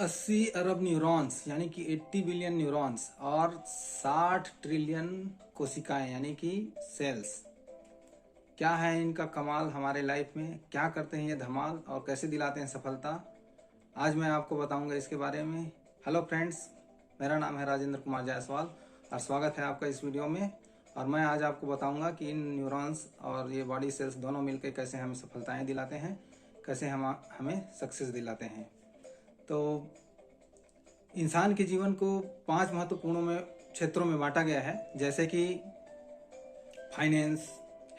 80 अरब neurons यानी कि 80 billion neurons और 60 ट्रिलियन कोशिकाएं यानी कि सेल्स। क्या है इनका कमाल हमारे लाइफ में, क्या करते हैं ये धमाल और कैसे दिलाते हैं सफलता, आज मैं आपको बताऊंगा इसके बारे में। हेलो फ्रेंड्स, मेरा नाम है राजेंद्र कुमार जायसवाल और स्वागत है आपका इस वीडियो में। और मैं आज आपको बताऊंगा कि इन न्यूरॉन्स और ये बॉडी सेल्स दोनों मिलकर कैसे हमें सफलताएं दिलाते हैं, कैसे हमें सक्सेस दिलाते हैं। तो इंसान के जीवन को 5 महत्वपूर्ण में क्षेत्रों में बांटा गया है, जैसे कि finance,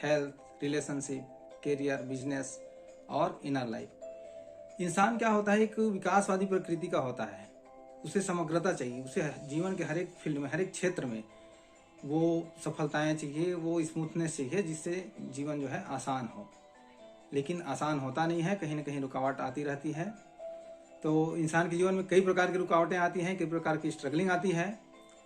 health, relationship, career, business और इनर लाइफ। इंसान क्या होता है, एक विकासवादी प्रकृति का होता है। उसे समग्रता चाहिए, उसे जीवन के हर एक फील्ड में, हर एक क्षेत्र में वो सफलताएं चाहिए, वो स्मूथनेस चाहिए, जिससे जीवन जो है आसान हो। लेकिन आसान होता नहीं है, कहीं ना कहीं रुकावट आती रहती है। तो इंसान के जीवन में कई प्रकार की रुकावटें आती हैं, कई प्रकार की स्ट्रगलिंग आती है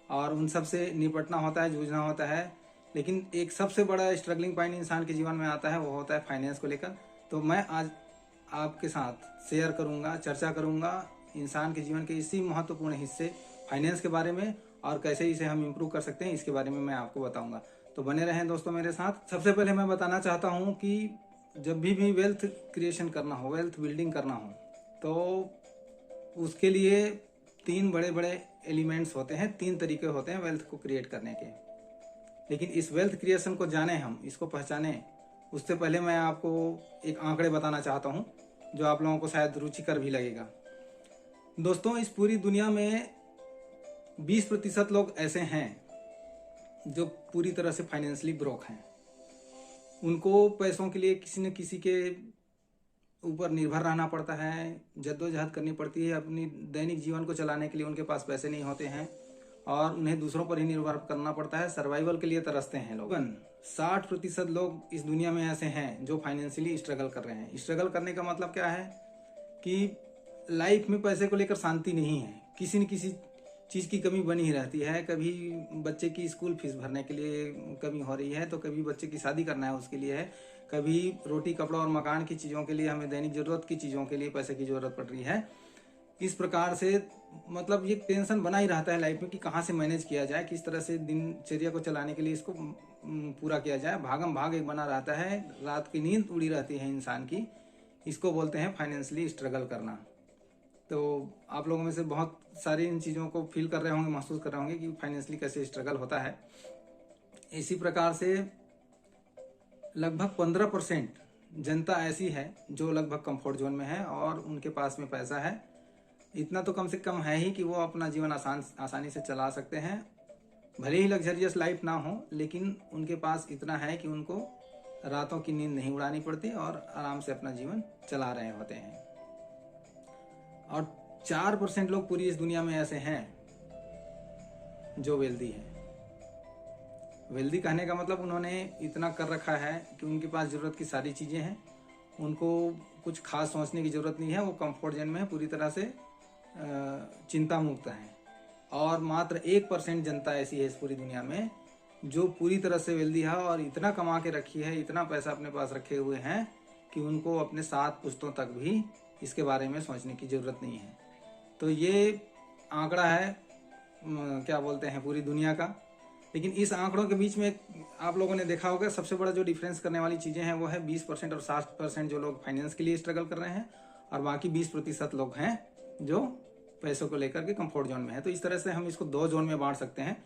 और उन सब से निपटना होता है, जूझना होता है। लेकिन एक सबसे बड़ा स्ट्रगलिंग पॉइंट इंसान के जीवन में आता है, वो होता है फाइनेंस को लेकर। तो मैं आज आपके साथ शेयर करूंगा, चर्चा करूंगा इंसान के जीवन के इसी महत्वपूर्ण हिस्से फाइनेंस के बारे में, और कैसे इसे हम इम्प्रूव कर सकते हैं इसके बारे में मैं आपको बताऊंगा। तो बने रहें दोस्तों मेरे साथ। सबसे पहले मैं बताना चाहता हूँ कि जब भी वेल्थ क्रिएशन करना हो, वेल्थ बिल्डिंग करना हो, तो उसके लिए 3 बड़े बड़े एलिमेंट्स होते हैं, 3 तरीके होते हैं वेल्थ को क्रिएट करने के। लेकिन इस वेल्थ क्रिएशन को जाने, हम इसको पहचाने, उससे पहले मैं आपको एक आंकड़े बताना चाहता हूं जो आप लोगों को शायद रुचिकर भी लगेगा। दोस्तों, इस पूरी दुनिया में 20% लोग ऐसे हैं जो पूरी तरह से फाइनेंशियली ब्रोक हैं। उनको पैसों के लिए किसी न किसी के ऊपर निर्भर रहना पड़ता है, जद्दोजहद करनी पड़ती है। अपनी दैनिक जीवन को चलाने के लिए उनके पास पैसे नहीं होते हैं और उन्हें दूसरों पर ही निर्भर करना पड़ता है। सर्वाइवल के लिए तरसते हैं लोग। 60% लोग इस दुनिया में ऐसे हैं जो फाइनेंशियली स्ट्रगल कर रहे हैं। स्ट्रगल करने का मतलब क्या है कि लाइफ में पैसे को लेकर शांति नहीं है, किसी न किसी चीज़ की कमी बनी ही रहती है। कभी बच्चे की स्कूल फीस भरने के लिए कमी हो रही है, तो कभी बच्चे की शादी करना है उसके लिए है, कभी रोटी कपड़ा और मकान की चीज़ों के लिए, हमें दैनिक ज़रूरत की चीज़ों के लिए पैसे की ज़रूरत पड़ रही है। इस प्रकार से मतलब ये टेंशन बना ही रहता है लाइफ में कि कहाँ से मैनेज किया जाए, किस तरह से दिनचर्या को चलाने के लिए इसको पूरा किया जाए। भागम भाग एक बना रहता है, रात की नींद उड़ी रहती है इंसान की। इसको बोलते हैं फाइनेंशियली स्ट्रगल करना। तो आप लोगों में से बहुत सारी इन चीज़ों को फील कर रहे होंगे, महसूस कर रहे होंगे कि फाइनेंशियली कैसे स्ट्रगल होता है। इसी प्रकार से लगभग 15% जनता ऐसी है जो लगभग कंफर्ट जोन में है और उनके पास में पैसा है। इतना तो कम से कम है ही कि वो अपना जीवन आसानी से चला सकते हैं। भले ही लग्जरियस लाइफ ना हो, लेकिन उनके पास इतना है कि उनको रातों की नींद नहीं उड़ानी पड़ती और आराम से अपना जीवन चला रहे होते हैं। और 4% लोग पूरी इस दुनिया में ऐसे हैं जो वेल्दी हैं। वेल्दी कहने का मतलब उन्होंने इतना कर रखा है कि उनके पास ज़रूरत की सारी चीज़ें हैं, उनको कुछ खास सोचने की ज़रूरत नहीं है, वो कंफर्ट जोन में है, पूरी तरह से चिंता मुक्त है। और मात्र 1% जनता ऐसी है इस पूरी दुनिया में जो पूरी तरह से वेल्दी है और इतना कमा के रखी है, इतना पैसा अपने पास रखे हुए हैं कि उनको अपने 7 पुश्तों तक भी इसके बारे में सोचने की ज़रूरत नहीं है। तो ये आंकड़ा है क्या बोलते हैं पूरी दुनिया का। लेकिन इस आंकड़ों के बीच में आप लोगों ने देखा होगा, सबसे बड़ा जो डिफरेंस करने वाली चीज़ें हैं वो है 20% और 60% जो लोग फाइनेंस के लिए स्ट्रगल कर रहे हैं, और बाकी 20% लोग हैं जो पैसों को लेकर के कंफर्ट जोन में है। तो इस तरह से हम इसको 2 जोन में बांट सकते हैं।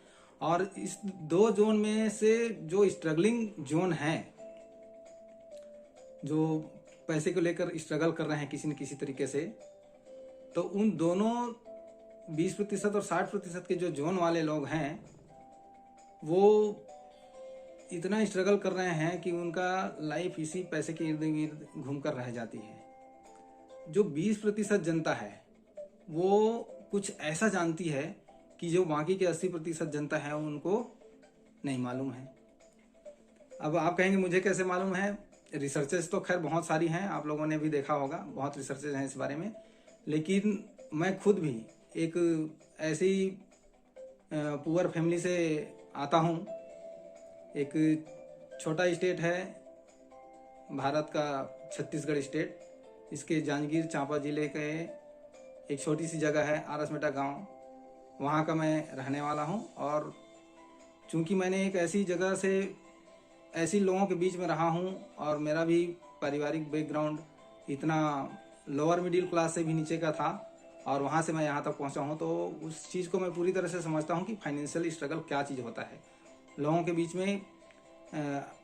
और इस 2 जोन में से जो स्ट्रगलिंग जोन है, जो पैसे को लेकर स्ट्रगल कर रहे हैं किसी न किसी तरीके से, तो उन दोनों 20% और 60% के जो जोन वाले लोग हैं वो इतना स्ट्रगल कर रहे हैं कि उनका लाइफ इसी पैसे के इर्द गिर्द घूम कर रह जाती है। जो 20% जनता है वो कुछ ऐसा जानती है कि जो बाकी के 80% जनता है उनको नहीं मालूम है। अब आप कहेंगे मुझे कैसे मालूम है? रिसर्चेस तो खैर बहुत सारी हैं, आप लोगों ने भी देखा होगा, बहुत रिसर्चेस हैं इस बारे में। लेकिन मैं खुद भी एक ऐसी पुअर फैमिली से आता हूँ। एक छोटा स्टेट है भारत का, छत्तीसगढ़ स्टेट। इसके जांजगीर चांपा जिले के एक छोटी सी जगह है आरसमेटा गांव, वहाँ का मैं रहने वाला हूँ। और चूंकि मैंने एक ऐसी जगह से ऐसी लोगों के बीच में रहा हूँ और मेरा भी पारिवारिक बैकग्राउंड इतना लोअर मिडिल क्लास से भी नीचे का था और वहाँ से मैं यहाँ तक पहुँचा हूँ, तो उस चीज़ को मैं पूरी तरह से समझता हूँ कि फाइनेंशियल स्ट्रगल क्या चीज़ होता है। लोगों के बीच में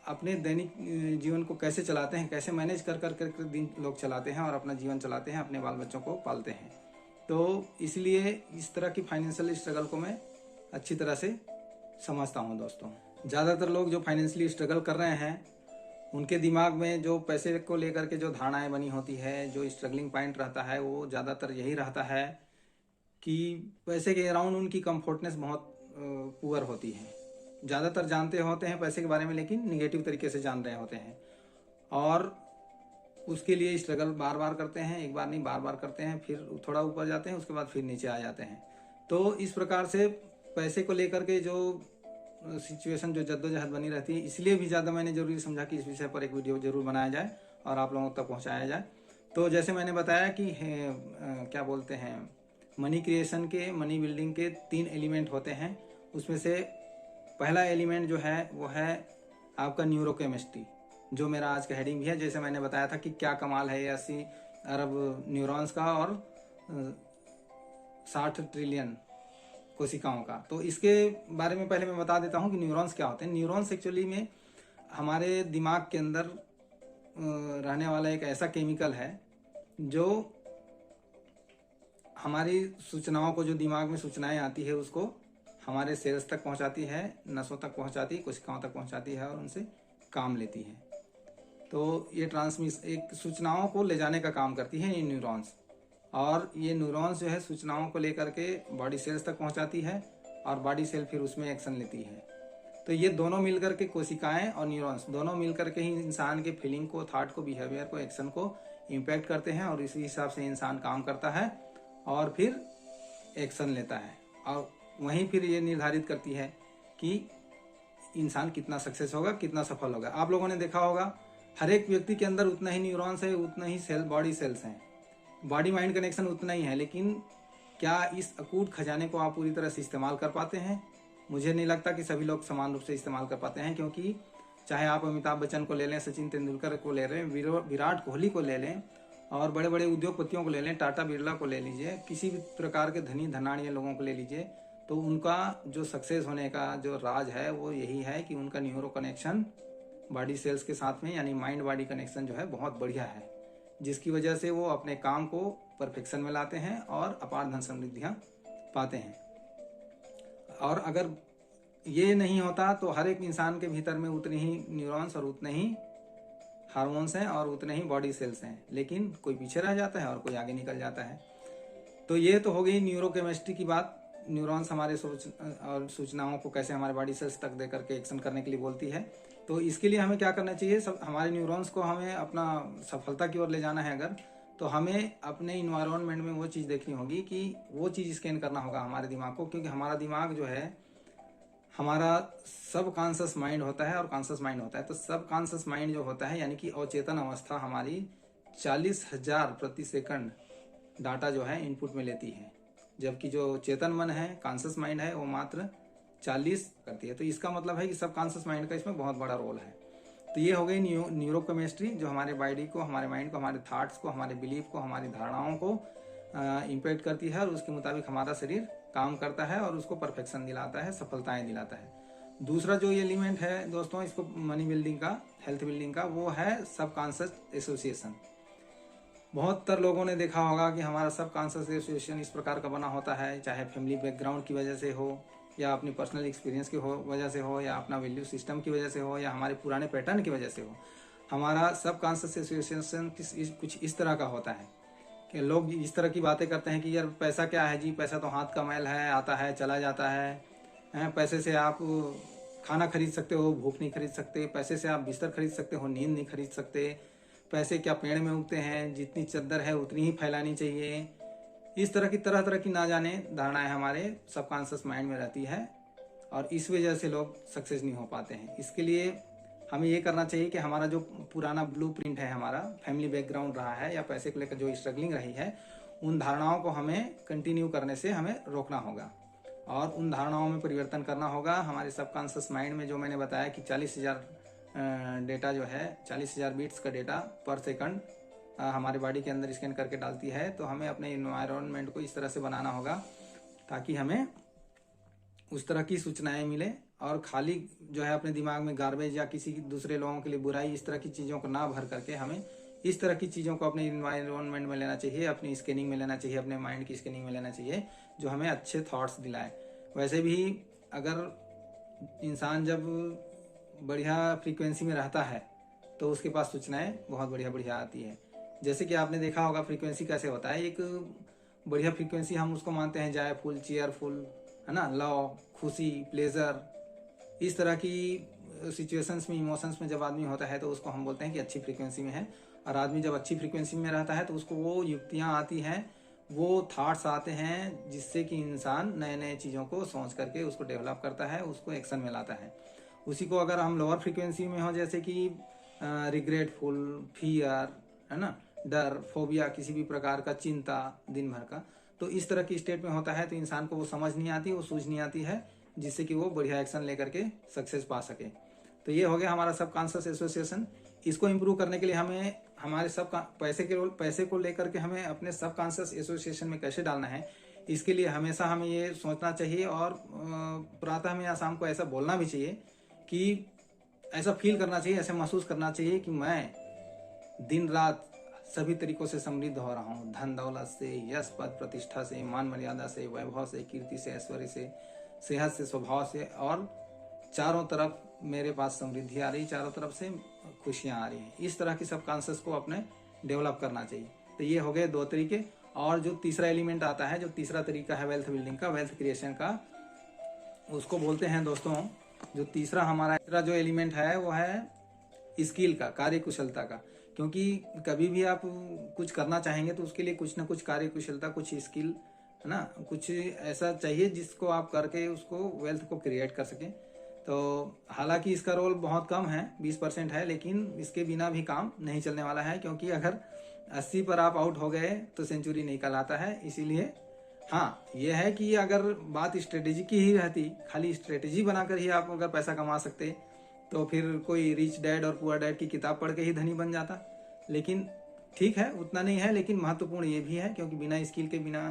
अपने दैनिक जीवन को कैसे चलाते हैं, कैसे मैनेज कर कर कर दिन लोग चलाते हैं और अपना जीवन चलाते हैं, अपने बाल बच्चों को पालते हैं। तो इसलिए इस तरह की फाइनेंशियल स्ट्रगल को मैं अच्छी तरह से समझता हूँ दोस्तों। ज़्यादातर लोग जो फाइनेंशियली स्ट्रगल कर रहे हैं उनके दिमाग में जो पैसे को लेकर के जो धारणाएं बनी होती है, जो स्ट्रगलिंग पॉइंट रहता है, वो ज़्यादातर यही रहता है कि पैसे के अराउंड उनकी कंफर्टनेस बहुत पुअर होती है। ज़्यादातर जानते होते हैं पैसे के बारे में, लेकिन निगेटिव तरीके से जान रहे होते हैं और उसके लिए स्ट्रगल बार बार करते हैं, एक बार नहीं बार बार करते हैं, फिर थोड़ा ऊपर जाते हैं, उसके बाद फिर नीचे आ जाते हैं। तो इस प्रकार से पैसे को लेकर के जो सिचुएशन, जो जद्दोजहद बनी रहती है, इसलिए भी ज़्यादा मैंने जरूरी समझा कि इस विषय पर एक वीडियो जरूर बनाया जाए और आप लोगों तक पहुंचाया जाए। तो जैसे मैंने बताया कि क्या बोलते हैं, मनी क्रिएशन के, मनी बिल्डिंग के 3 एलिमेंट होते हैं। उसमें से पहला एलिमेंट जो है वो है आपका न्यूरोकेमिस्ट्री, जो मेरा आज का हेडिंग भी है। जैसे मैंने बताया था कि क्या कमाल है 80 अरब न्यूरॉन्स का और 60 ट्रिलियन कोशिकाओं का। तो इसके बारे में पहले मैं बता देता हूँ कि न्यूरॉन्स क्या होते हैं। न्यूरॉन्स एक्चुअली में हमारे दिमाग के अंदर रहने वाला एक ऐसा केमिकल है जो हमारी सूचनाओं को, जो दिमाग में सूचनाएं आती है उसको हमारे सेल्स तक पहुंचाती है, नसों तक पहुंचाती है, कोशिकाओं तक पहुंचाती है और उनसे काम लेती है। तो ये एक सूचनाओं को ले जाने का काम करती है ये न्यूरॉन्स। और ये न्यूरॉन्स जो है सूचनाओं को लेकर के बॉडी सेल्स तक पहुंचाती है और बॉडी सेल फिर उसमें एक्शन लेती है। तो ये दोनों मिलकर के, कोशिकाएं और न्यूरॉन्स दोनों मिलकर के ही इंसान के फीलिंग को, थॉट को, बिहेवियर को, एक्शन को इम्पैक्ट करते हैं और इसी हिसाब से इंसान काम करता है और फिर एक्शन लेता है। और वहीं फिर ये निर्धारित करती है कि इंसान कितना सक्सेस होगा, कितना सफल होगा। आप लोगों ने देखा होगा हर एक व्यक्ति के अंदर उतना ही न्यूरॉन्स है, उतना ही सेल, बॉडी सेल्स हैं, बॉडी माइंड कनेक्शन उतना ही है। लेकिन क्या इस अकूट खजाने को आप पूरी तरह से इस्तेमाल कर पाते हैं? मुझे नहीं लगता कि सभी लोग समान रूप से इस्तेमाल कर पाते हैं, क्योंकि चाहे आप अमिताभ बच्चन को ले लें, सचिन तेंदुलकर को ले लें, विराट कोहली को ले लें और बड़े बड़े उद्योगपतियों को ले लें, टाटा बिरला को ले लीजिए, किसी भी प्रकार के धनी धनाढ़ लोगों को ले लीजिए, तो उनका जो सक्सेस होने का जो राज है वो यही है कि उनका न्यूरो कनेक्शन बॉडी सेल्स के साथ में, यानी माइंड बॉडी कनेक्शन जो है बहुत बढ़िया है, जिसकी वजह से वो अपने काम को परफेक्शन में लाते हैं और अपार धन समृद्धियां पाते हैं। और अगर ये नहीं होता तो हर एक इंसान के भीतर में उतनी ही न्यूरॉन्स और उतने ही हार्मोन्स हैं और उतने ही बॉडी सेल्स हैं, लेकिन कोई पीछे रह जाता है और कोई आगे निकल जाता है। तो ये तो हो गई न्यूरोकेमिस्ट्री की बात। न्यूरॉन्स हमारे सोच और सूचनाओं को कैसे हमारे बॉडी सेल्स तक दे करके एक्शन करने के लिए बोलती है। तो इसके लिए हमें क्या करना चाहिए, सब हमारे न्यूरॉन्स को हमें अपना सफलता की ओर ले जाना है अगर, तो हमें अपने इन्वायरमेंट में वो चीज़ देखनी होगी कि वो चीज़ स्कैन करना होगा हमारे दिमाग को। क्योंकि हमारा दिमाग जो है, हमारा सब कॉन्शियस माइंड होता है और कॉन्शियस माइंड होता है। तो सब कॉन्शियस माइंड जो होता है, यानी कि अवचेतन अवस्था हमारी 40,000 प्रति सेकंड डाटा जो है इनपुट में लेती है, जबकि जो चेतन मन है, कॉन्शियस माइंड है, वो मात्र 40 करती है। तो इसका मतलब है कि सब कॉन्शियस माइंड का इसमें बहुत बड़ा रोल है। तो ये हो गई न्यूरोकेमिस्ट्री, जो हमारे बॉडी को, हमारे माइंड को, हमारे थॉट्स को, हमारे बिलीफ को, हमारी धारणाओं को इम्पैक्ट करती है और उसके मुताबिक हमारा शरीर काम करता है और उसको परफेक्शन दिलाता है, सफलताएं दिलाता है। दूसरा जो एलिमेंट है दोस्तों इसको मनी बिल्डिंग का, हेल्थ बिल्डिंग का, वो है सब कॉन्शियस एसोसिएशन। बहुत लोगों ने देखा होगा कि हमारा सब कॉन्शियस एसोसिएशन इस प्रकार का बना होता है, चाहे फैमिली बैकग्राउंड की वजह से हो, या अपनी पर्सनल एक्सपीरियंस की वजह से हो, या अपना वैल्यू सिस्टम की वजह से हो, या हमारे पुराने पैटर्न की वजह से हो। हमारा सब कॉन्शियस एसोसिएशन कुछ इस तरह का होता है कि लोग इस तरह की बातें करते हैं कि यार पैसा क्या है जी, पैसा तो हाथ का मैल है, आता है चला जाता है। पैसे से आप खाना खरीद सकते हो, भूख नहीं खरीद सकते। पैसे से आप बिस्तर खरीद सकते हो, नींद नहीं खरीद सकते। पैसे क्या पेड़ में उगते हैं, जितनी चद्दर है उतनी ही फैलानी चाहिए। इस तरह की ना जाने धारणाएं हमारे सबकॉन्शियस माइंड में रहती है और इस वजह से लोग सक्सेस नहीं हो पाते हैं। इसके लिए हमें ये करना चाहिए कि हमारा जो पुराना ब्लूप्रिंट है, हमारा फैमिली बैकग्राउंड रहा है या पैसे को लेकर जो स्ट्रगलिंग रही है, उन धारणाओं को हमें कंटिन्यू करने से हमें रोकना होगा और उन धारणाओं में परिवर्तन करना होगा। हमारे सबकॉन्शियस माइंड में जो मैंने बताया कि 40,000 डेटा जो है, 40,000 बीट्स का डेटा पर सेकंड हमारे बॉडी के अंदर स्कैन करके डालती है। तो हमें अपने इन्वायरमेंट को इस तरह से बनाना होगा ताकि हमें उस तरह की सूचनाएं मिले और खाली जो है अपने दिमाग में गार्बेज या किसी दूसरे लोगों के लिए बुराई, इस तरह की चीज़ों को ना भर करके हमें इस तरह की चीज़ों को अपने इन्वायरमेंट में लेना चाहिए, अपनी स्कैनिंग में लेना चाहिए, अपने माइंड की स्कैनिंग में लेना चाहिए जो हमें अच्छे थॉट्स दिलाए। वैसे भी अगर इंसान जब बढ़िया फ्रीक्वेंसी में रहता है तो उसके पास सूचनाएं बहुत बढ़िया बढ़िया आती है। जैसे कि आपने देखा होगा फ्रीक्वेंसी कैसे होता है। एक बढ़िया फ्रीक्वेंसी हम उसको मानते हैं जॉयफुल, चीयरफुल, है ना, लव, खुशी, प्लेजर, इस तरह की सिचुएशंस में, इमोशंस में जब आदमी होता है तो उसको हम बोलते हैं कि अच्छी फ्रीक्वेंसी में है। और आदमी जब अच्छी फ्रीक्वेंसी में रहता है तो उसको वो युक्तियाँ आती हैं, वो थॉट्स आते हैं जिससे कि इंसान नए नए चीज़ों को सोच करके उसको डेवलप करता है, उसको एक्शन में लाता है। उसी को अगर हम लोअर फ्रीक्वेंसी में हो, जैसे कि रिग्रेटफुल, फियर, है ना, डर, फोबिया, किसी भी प्रकार का चिंता दिन भर का, तो इस तरह की स्टेट में होता है तो इंसान को वो समझ नहीं आती, वो सूझ नहीं आती है जिससे कि वो बढ़िया एक्शन लेकर के सक्सेस पा सके। तो ये हो गया हमारा सबकॉन्शियस एसोसिएशन। इसको इम्प्रूव करने के लिए हमें हमारे पैसे को लेकर के हमें अपने सबकॉन्शियस एसोसिएशन में कैसे डालना है, इसके लिए हमेशा हमें ये सोचना चाहिए और प्रातः में या शाम को ऐसा बोलना भी चाहिए कि ऐसा फील करना चाहिए, ऐसा महसूस करना चाहिए कि मैं दिन रात सभी तरीकों से समृद्ध हो रहा हूँ, धन दौलत से, यश पद प्रतिष्ठा से, मान मर्यादा से, वैभव से, कीर्ति से, ऐश्वर्य से, सेहत से, स्वभाव से, और चारों तरफ मेरे पास समृद्धि आ रही, चारों तरफ से खुशियाँ आ रही हैं। इस तरह की सबकॉन्शियस को अपने डेवलप करना चाहिए। तो ये हो गए 2 तरीके। और जो तीसरा एलिमेंट आता है, जो तीसरा तरीका है वेल्थ बिल्डिंग का, वेल्थ क्रिएशन का, उसको बोलते हैं दोस्तों, जो तीसरा हमारा जो एलिमेंट है वो है स्किल का, कार्य कुशलता का। क्योंकि कभी भी आप कुछ करना चाहेंगे तो उसके लिए कुछ ना कुछ कार्य कुशलता, कुछ स्किल, है ना, कुछ ऐसा चाहिए जिसको आप करके उसको वेल्थ को क्रिएट कर सकें। तो हालांकि इसका रोल बहुत कम है, 20% है, लेकिन इसके बिना भी काम नहीं चलने वाला है। क्योंकि अगर 80 पर आप आउट हो गए तो सेंचुरी नहीं कहलाता है। इसीलिए हाँ, यह है कि अगर बात स्ट्रेटेजी की ही रहती, खाली स्ट्रेटेजी बनाकर ही आप अगर पैसा कमा सकते तो फिर कोई रिच डैड और पुअर डैड की किताब पढ़ के ही धनी बन जाता। लेकिन ठीक है, उतना नहीं है, लेकिन महत्वपूर्ण ये भी है क्योंकि बिना स्किल के, बिना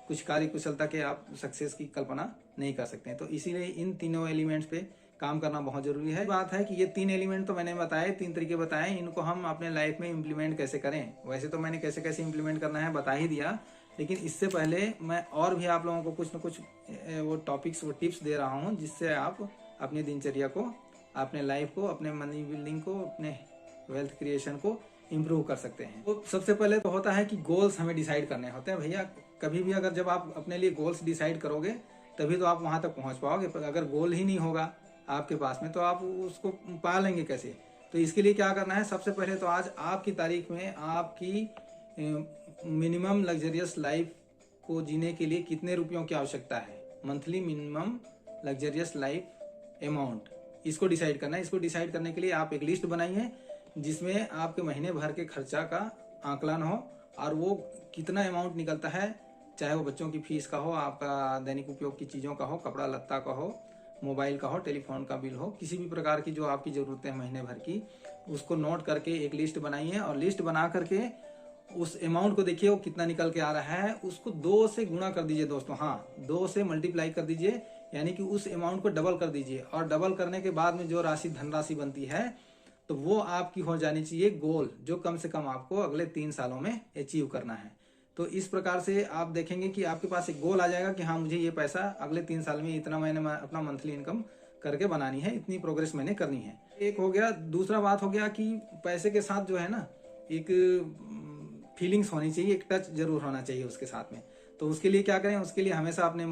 कुछ कार्य कुशलता के आप सक्सेस की कल्पना नहीं कर सकते। तो इसीलिए इन तीनों एलिमेंट्स पे काम करना बहुत जरूरी है। बात है कि ये 3 एलिमेंट तो मैंने बताए, 3 तरीके बताए, इनको हम अपने लाइफ में इम्प्लीमेंट कैसे करें। वैसे तो मैंने कैसे कैसे इम्प्लीमेंट करना है बता ही दिया, लेकिन इससे पहले मैं और भी आप लोगों को कुछ न कुछ वो टॉपिक्स, वो टिप्स दे रहा हूँ जिससे आप अपनी दिनचर्या को, अपने लाइफ को, अपने मनी बिल्डिंग को, अपने वेल्थ क्रिएशन को इम्प्रूव कर सकते हैं। तो सबसे पहले तो होता है कि गोल्स हमें डिसाइड करने होते हैं भैया। कभी भी अगर जब आप अपने लिए गोल्स डिसाइड करोगे तभी तो आप वहां तक पहुंच पाओगे। पर अगर गोल ही नहीं होगा आपके पास में तो आप उसको पा लेंगे कैसे। तो इसके लिए क्या करना है, सबसे पहले तो आज आपकी तारीख में आपकी मिनिमम लग्जरियस लाइफ को जीने के लिए कितने रुपयों की आवश्यकता है, monthly minimum luxurious life amount, इसको डिसाइड करना है। इसको डिसाइड करने के लिए आप एक लिस्ट बनाइए जिसमें आपके महीने भर के खर्चा का आकलन हो और वो कितना अमाउंट निकलता है, चाहे वो बच्चों की फीस का हो, आपका दैनिक उपयोग की चीज़ों का हो, कपड़ा लत्ता का हो, मोबाइल का हो, टेलीफोन का बिल हो, किसी भी प्रकार की जो आपकी ज़रूरतें हैं महीने भर की, उसको नोट करके एक लिस्ट बनाइए। और लिस्ट बना करके उस अमाउंट को देखिए वो कितना निकल के आ रहा है, उसको 2 से गुणा कर दीजिए दोस्तों। हाँ, 2 से मल्टीप्लाई कर दीजिए, यानी कि उस अमाउंट को डबल कर दीजिए। और डबल करने के बाद में जो राशि, धनराशि बनती है, तो वो आपकी हो जानी चाहिए गोल, जो कम से कम आपको अगले 3 सालों में अचीव करना है। तो इस प्रकार से आप देखेंगे कि आपके पास एक गोल आ जाएगा कि हाँ, मुझे ये पैसा अगले 3 साल में इतना मैंने अपना मंथली इनकम करके बनानी है, इतनी प्रोग्रेस मैंने करनी है। एक हो गया। दूसरा बात हो गया कि पैसे के साथ जो है ना, एक फीलिंग्स होनी चाहिए, एक टच जरूर होना चाहिए उसके साथ में। तो उसके लिए क्या करें, उसके लिए हमेशा अपने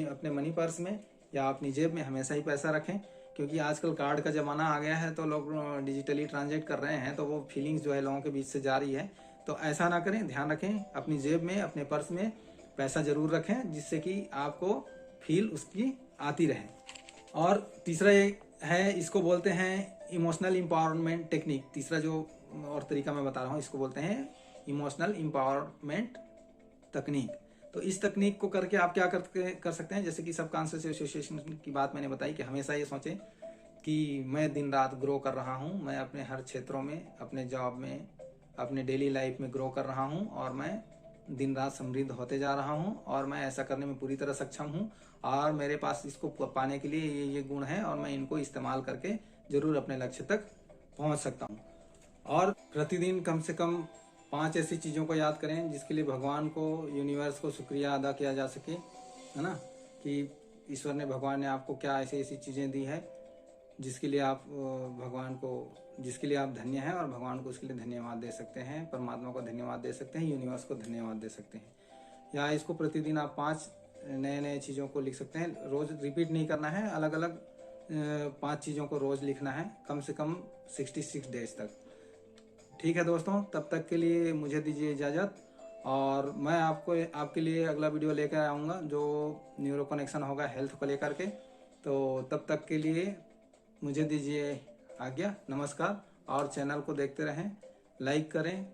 अपने मनी पर्स में या अपनी जेब में हमेशा ही पैसा रखें। क्योंकि आजकल कार्ड का ज़माना आ गया है तो लोग डिजिटली ट्रांजेक्ट कर रहे हैं, तो वो फीलिंग्स जो है लोगों के बीच से जा रही है। तो ऐसा ना करें, ध्यान रखें, अपनी जेब में, अपने पर्स में पैसा जरूर रखें जिससे कि आपको फील उसकी आती रहे। और तीसरा ये है, इसको बोलते हैं इमोशनल एम्पावरमेंट टेक्निक। तीसरा जो और तरीका मैं बता रहा हूँ इसको बोलते हैं इमोशनल एम्पावरमेंट तकनीक। तो इस तकनीक को करके आप क्या कर सकते हैं, जैसे कि सबकॉन्शियस एसोसिएशन की बात मैंने बताई कि हमेशा ये सोचें कि मैं दिन रात ग्रो कर रहा हूँ, मैं अपने हर क्षेत्रों में, अपने जॉब में, अपने डेली लाइफ में ग्रो कर रहा हूँ और मैं दिन रात समृद्ध होते जा रहा हूँ और मैं ऐसा करने में पूरी तरह सक्षम हूँ और मेरे पास इसको पाने के लिए ये गुण है और मैं इनको इस्तेमाल करके जरूर अपने लक्ष्य तक पहुँच सकता हूँ। और प्रतिदिन कम से कम 5 ऐसी चीज़ों को याद करें जिसके लिए भगवान को, यूनिवर्स को शुक्रिया अदा किया जा सके, है ना, कि ईश्वर ने, भगवान ने आपको क्या ऐसी ऐसी चीज़ें दी है जिसके लिए आप भगवान को, जिसके लिए आप धन्य हैं और भगवान को उसके लिए धन्यवाद दे सकते हैं, परमात्मा को धन्यवाद दे सकते हैं, यूनिवर्स को धन्यवाद दे सकते हैं। या इसको प्रतिदिन आप 5 नए नए चीज़ों को लिख सकते हैं। रोज़ रिपीट नहीं करना है, अलग अलग 5 चीज़ों को रोज़ लिखना है, कम से कम 66 डेज तक। ठीक है दोस्तों, तब तक के लिए मुझे दीजिए इजाज़त और मैं आपके लिए अगला वीडियो लेकर आऊँगा जो न्यूरो कनेक्शन होगा हेल्थ को लेकर के। तो तब तक के लिए मुझे दीजिए आज्ञा, नमस्कार। और चैनल को देखते रहें, लाइक करें,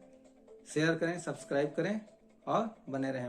शेयर करें, सब्सक्राइब करें और बने रहें।